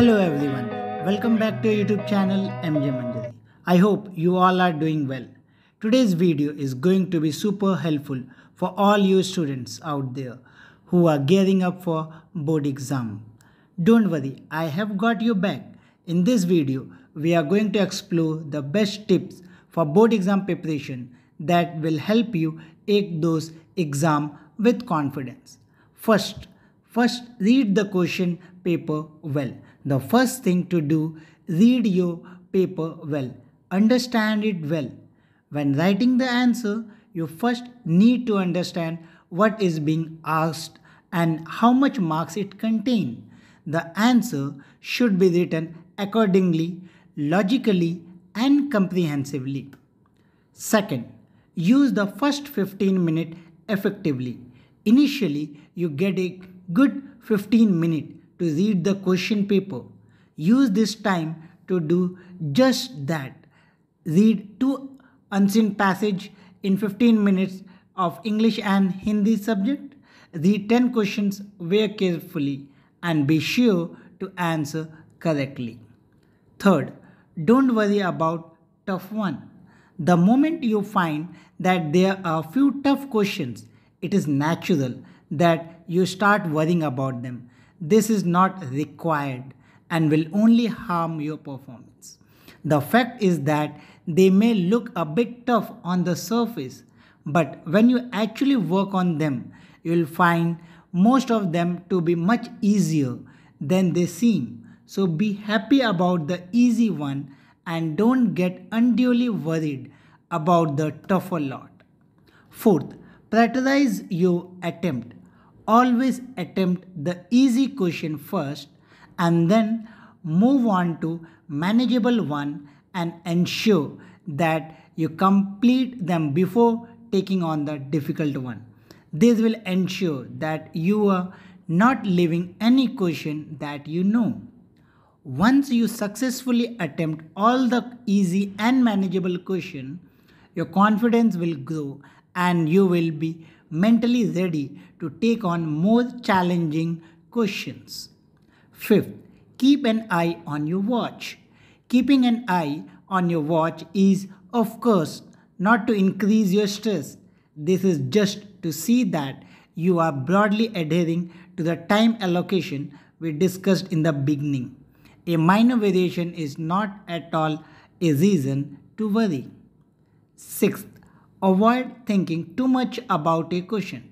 Hello everyone, welcome back to our YouTube channel MJ Manjari. I hope you all are doing well. Today's video is going to be super helpful for all you students out there who are gearing up for board exam. Don't worry, I have got you back. In this video, we are going to explore the best tips for board exam preparation that will help you take those exam with confidence. First, read the question paper well. The first thing to do, read your paper well. Understand it well. When writing the answer, you first need to understand what is being asked and how much marks it contains. The answer should be written accordingly, logically, and comprehensively. Second, use the first 15 minutes effectively. Initially, you get a good 15 minutes to read the question paper. Use this time to do just that. Read two unseen passages in 15 minutes of English and Hindi subject. Read 10 questions very carefully and be sure to answer correctly. Third, don't worry about tough one. The moment you find that there are few tough questions, it is natural that you start worrying about them. This is not required and will only harm your performance. The fact is that they may look a bit tough on the surface, but when you actually work on them, you will find most of them to be much easier than they seem. So be happy about the easy one and don't get unduly worried about the tougher lot. Fourth, prioritize your attempt. Always attempt the easy question first and then move on to manageable one and ensure that you complete them before taking on the difficult one. This will ensure that you are not leaving any question that you know. Once you successfully attempt all the easy and manageable question, your confidence will grow and you will be mentally ready to take on more challenging questions. Fifth, keep an eye on your watch. Keeping an eye on your watch is, of course, not to increase your stress. This is just to see that you are broadly adhering to the time allocation we discussed in the beginning. A minor variation is not at all a reason to worry. Sixth, avoid thinking too much about a question.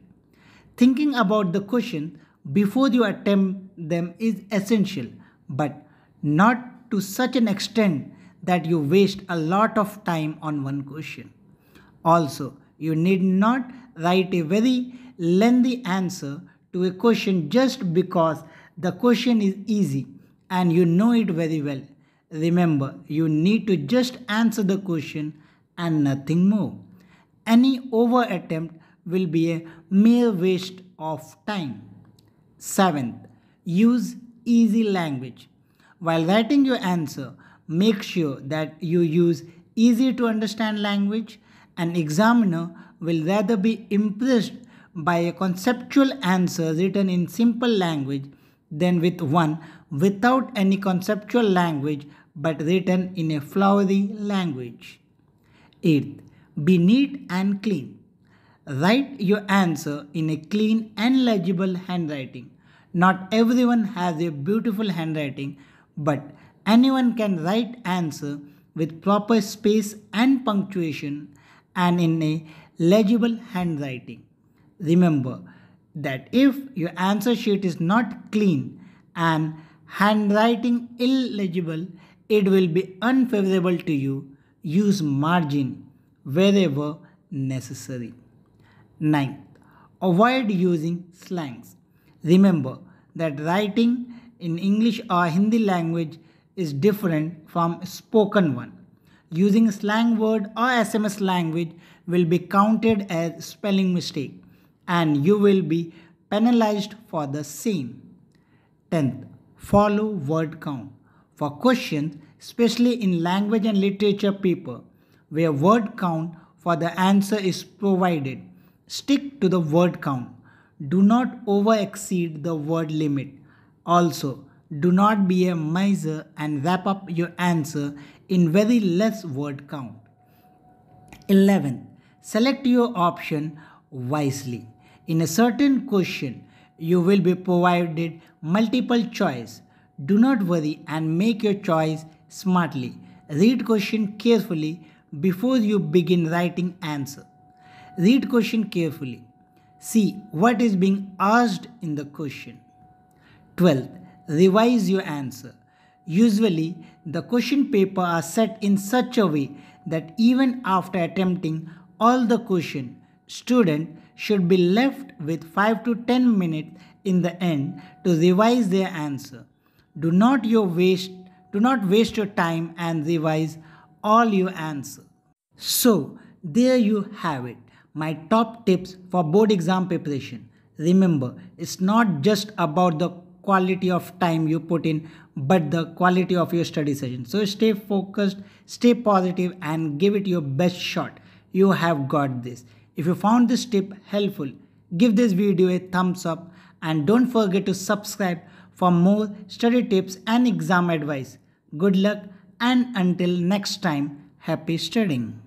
Thinking about the question before you attempt them is essential, but not to such an extent that you waste a lot of time on one question. Also, you need not write a very lengthy answer to a question just because the question is easy and you know it very well. Remember, you need to just answer the question and nothing more. Any over attempt will be a mere waste of time. Seventh, use easy language. While writing your answer, make sure that you use easy to understand language. An examiner will rather be impressed by a conceptual answer written in simple language than with one without any conceptual language but written in a flowery language. Eighth, be neat and clean. Write your answer in a clean and legible handwriting. Not everyone has a beautiful handwriting, but anyone can write answer with proper space and punctuation and in a legible handwriting. Remember that if your answer sheet is not clean and handwriting illegible, it will be unfavorable to you. Use margin wherever necessary. Ninth, avoid using slangs. Remember that writing in English or Hindi language is different from spoken one. Using slang word or SMS language will be counted as spelling mistake and you will be penalized for the same. 10th, follow word count. For questions, especially in language and literature paper, where word count for the answer is provided, stick to the word count. Do not over exceed the word limit. Also, Do not be a miser and wrap up your answer in very less word count. 11. Select your option wisely. In a certain question, you will be provided multiple choice. Do not worry and make your choice smartly. Read question carefully before you begin writing answer. Read question carefully. See what is being asked in the question. 12. Revise your answer. Usually, the question paper are set in such a way that even after attempting all the question, student should be left with 5 to 10 minutes in the end to revise their answer. Do not waste your time and revise all your answer. So, there you have it, my top tips for board exam preparation. Remember, it's not just about the quality of time you put in, but the quality of your study session. So, stay focused, stay positive, and give it your best shot. You have got this. If you found this tip helpful, give this video a thumbs up and don't forget to subscribe for more study tips and exam advice. Good luck, and until next time, happy studying.